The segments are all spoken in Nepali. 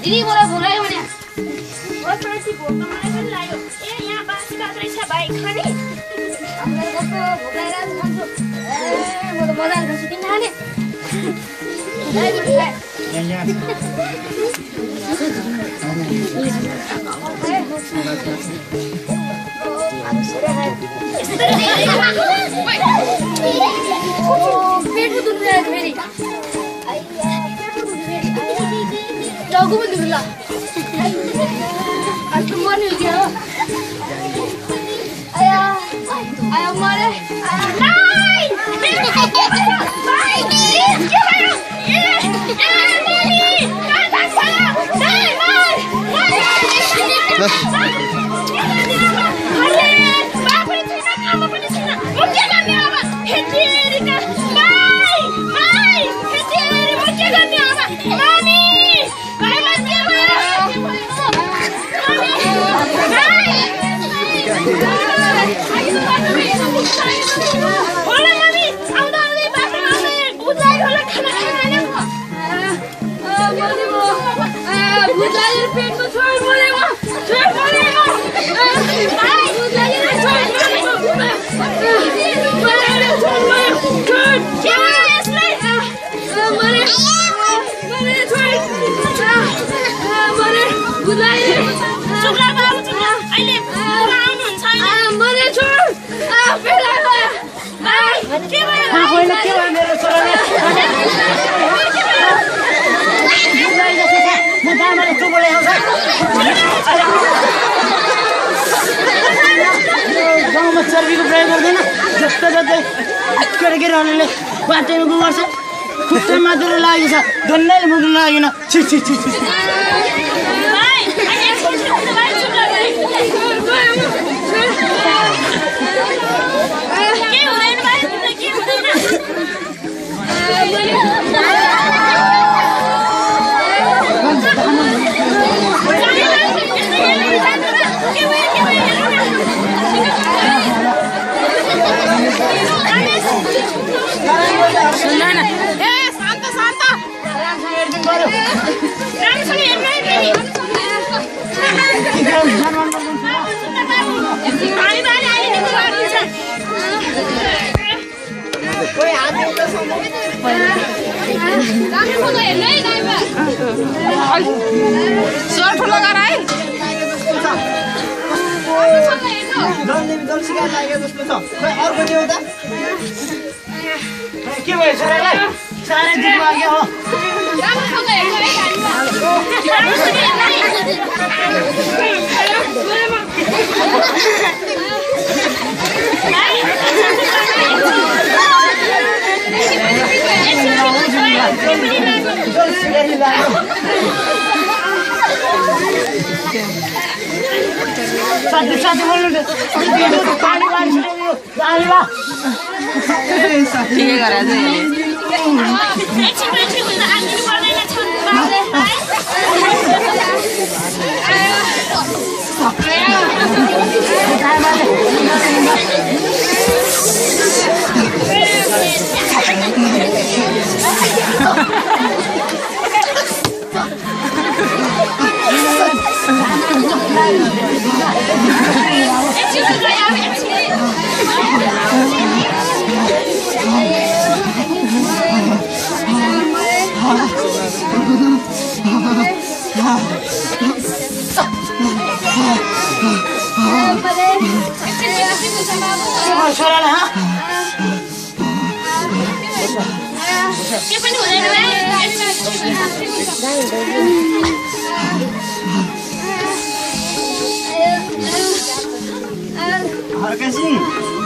दिदी मलाई बोलायो भने बसपछि भोक मलाई पनि लाग्यो ए यहाँ बासी भात रहेछ भाइ खाने हामीलाई कस्तो भोक लागिरहेको खान्छु ए म त मजाले खान्छु किन खाने पेट दुख्छ फेरि टाउको पनि दुख्ला आज त मर्ने हो क्या हो आया आया मरे गाउँमा चर्बीको प्रयोग गर्दैन जस्तो जस्तै केटाकेटीहरूले बाटोमा गु गर्छ खुट्टै मात्र लागेको छ डल्लै मुख लागेन छि छि छि छि के भयो छोरालाई साह्रै दुख लाग्यो हो साथी साथी बोल्नु पानी पानी के गरे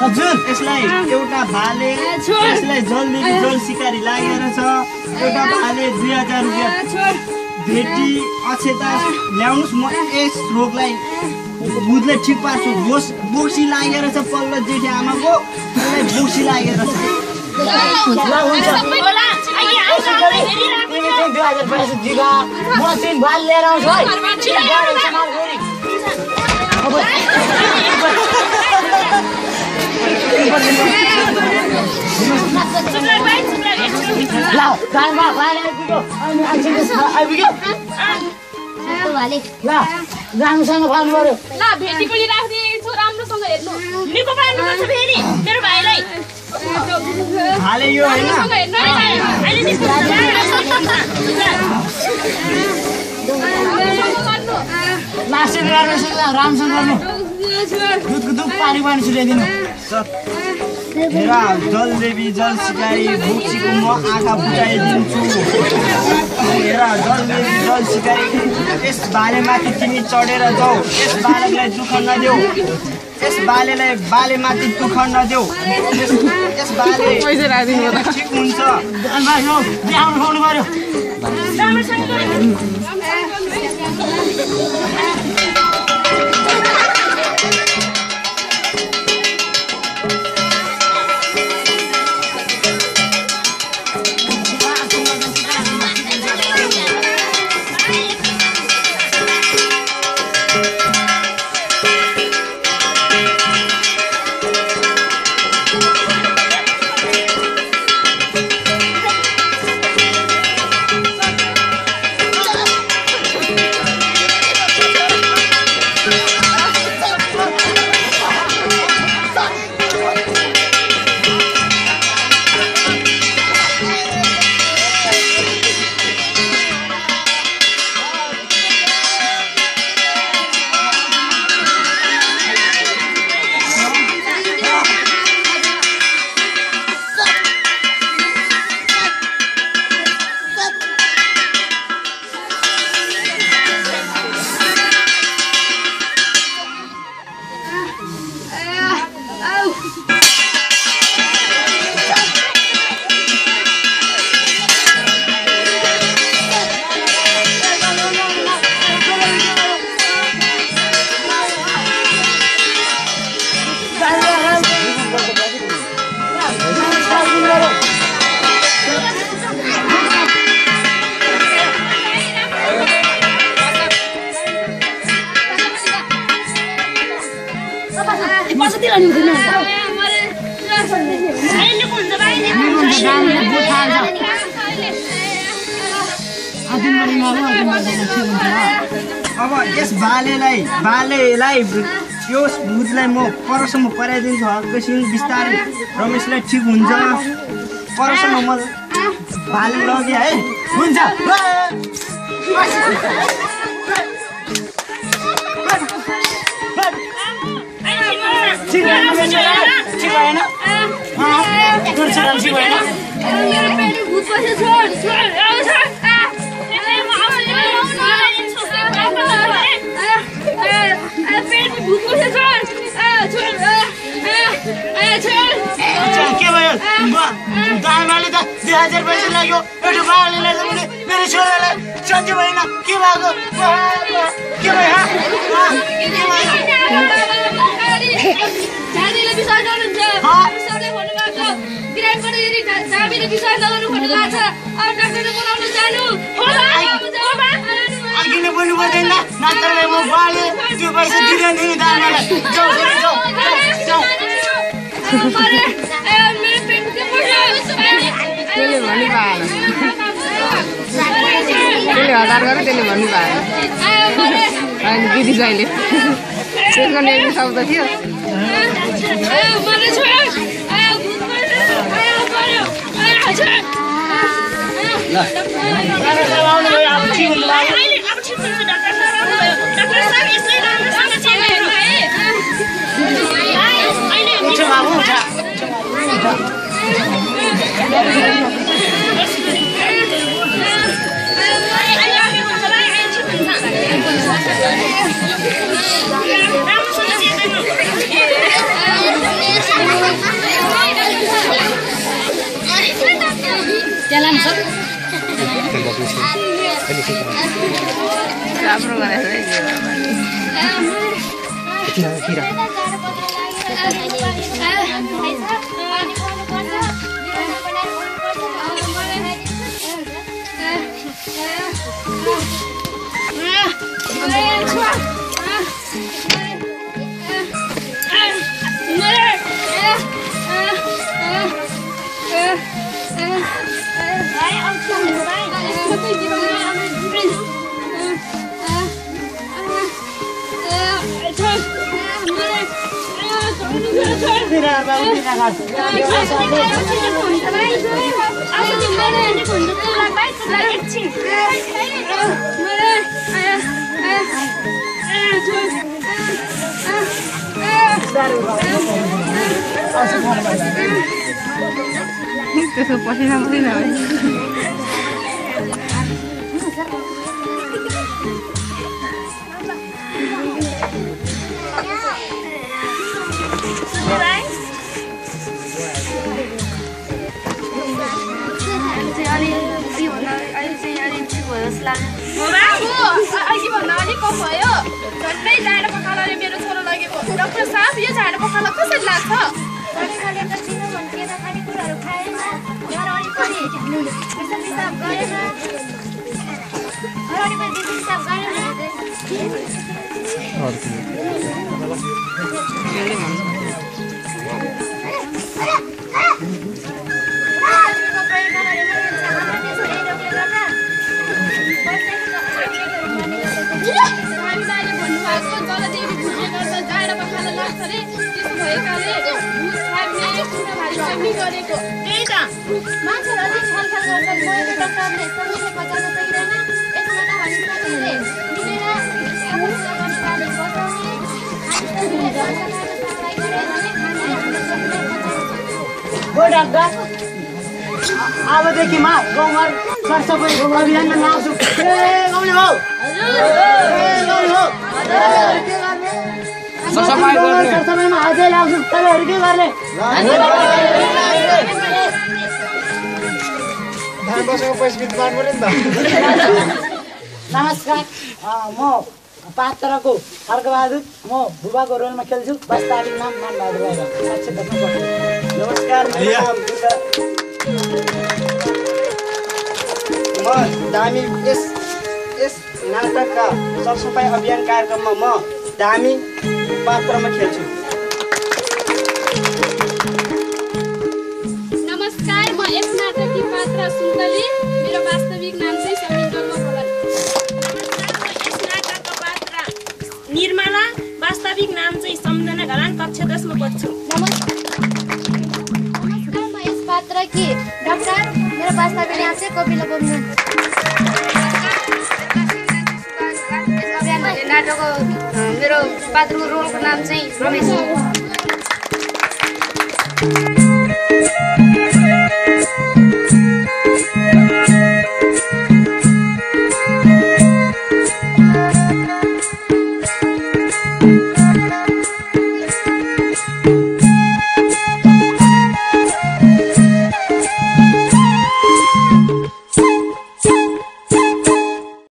हजुर यसलाई एउटा भाले यसलाई जल्दी जल शिकारी लागेर छ एउटा भाले 2000 रुपैयाँ भेटी अक्षता ल्याउनुस् म यस रोगलाई बुधले ठिक पार्छु बोक्सी लागेर छ पल्लो जेठी आमाको यसलाई बोक्सी लागेर छ म चाहिँ भाल लिएर आउँछु भाले ल राम्रोसँग फाल्नु पर्यो ल भेटी पनि राखिदिएको छु राम्रोसँग हेर्नु निको पार्नुपर्छ फेरि मेरो भाइलाई भाले यो होइन राम्रोसँग हेर्नु है भाइ अहिले निस्किन्छ लास्ट राम्रोसँग गर्नु दुधको दुध पानी पानी छिटाइदिनु हेर जलदेवी जल सिकाई भुक्सीको म आँखा बुझाइदिन्छु हेर जलदेवी जल सिकाई यस बालेमाथि तिमी चढेर जाऊ यस बालकलाई दुःख नदेऊ यस बालेलाई बालेमाथि दुःख नदेऊ यस बाले ठिक हुन्छ देखाउनु पाउनु पर्यो अब यस बालेलाई यो भूतलाई म परसम्म पराइदिन्छु हर्कैछिन बिस्तारै रमेशलाई ठिक हुन्छ परसम्म म भाले लगिया है हुन्छ के भयो दाइमाले त 2000 पैसा लाग्यो एउटा बालेलाई त मेरो छोरालाई सन्चो भएन के भएको के भयो जातिले विश्वास गर्नुहुन्छ सबले भन्नुभएको बिराटको जातिले विश्वास गर्नु भन्नुभएको छ अब डाक्टरले बोलाउन जानु अघिले बोल्नु पर्दैन नत्र म बाले त्यो पैसा दिँदैन नि दाइमालाई जाऊ जाऊ त्यसले भन्नु पाएन त्यसले हतार गरेर त्यसले भन्नु पाएन होइन दिदी जहिले त्यसको नेक्स्ट शब्द थियो राम्रो त्यसको पसिना पसिना हो डाक्टर साहब यो झाडा पखाला कसरी लाग्छ अबदेखि म गाउँमा सरसफाइ अभियानमा लाउँछु गाउँले हो सरसफाइमा अझै लाउँछु तपाईँहरू के गर्ने नमस्कार म पात्रको खड्गबहादुर म बुबाको रोलमा खेल्छु वास्तविक नाम मानबहादुर नमस्कार म धामी यस नाटकका सरसफाइ अभियान कार्यक्रममा म धामी पात्रमा खेल्छु नमस्कार म यस नाटककी पात्र सुन्दली मेरो वास्तविक नाम चाहिँ समिन्द्र गोपाल यस नाटकको पात्र निर्मला वास्तविक नाम चाहिँ सम्झना घरान कक्षा 10 मा पढ्छु नमस्कार म यस पात्रकी डाक्टर मेरो वास्तविक नाम चाहिँ कपिला बोम्नु नाटकको मेरो पात्रको रोलको नाम चाहिँ रमेश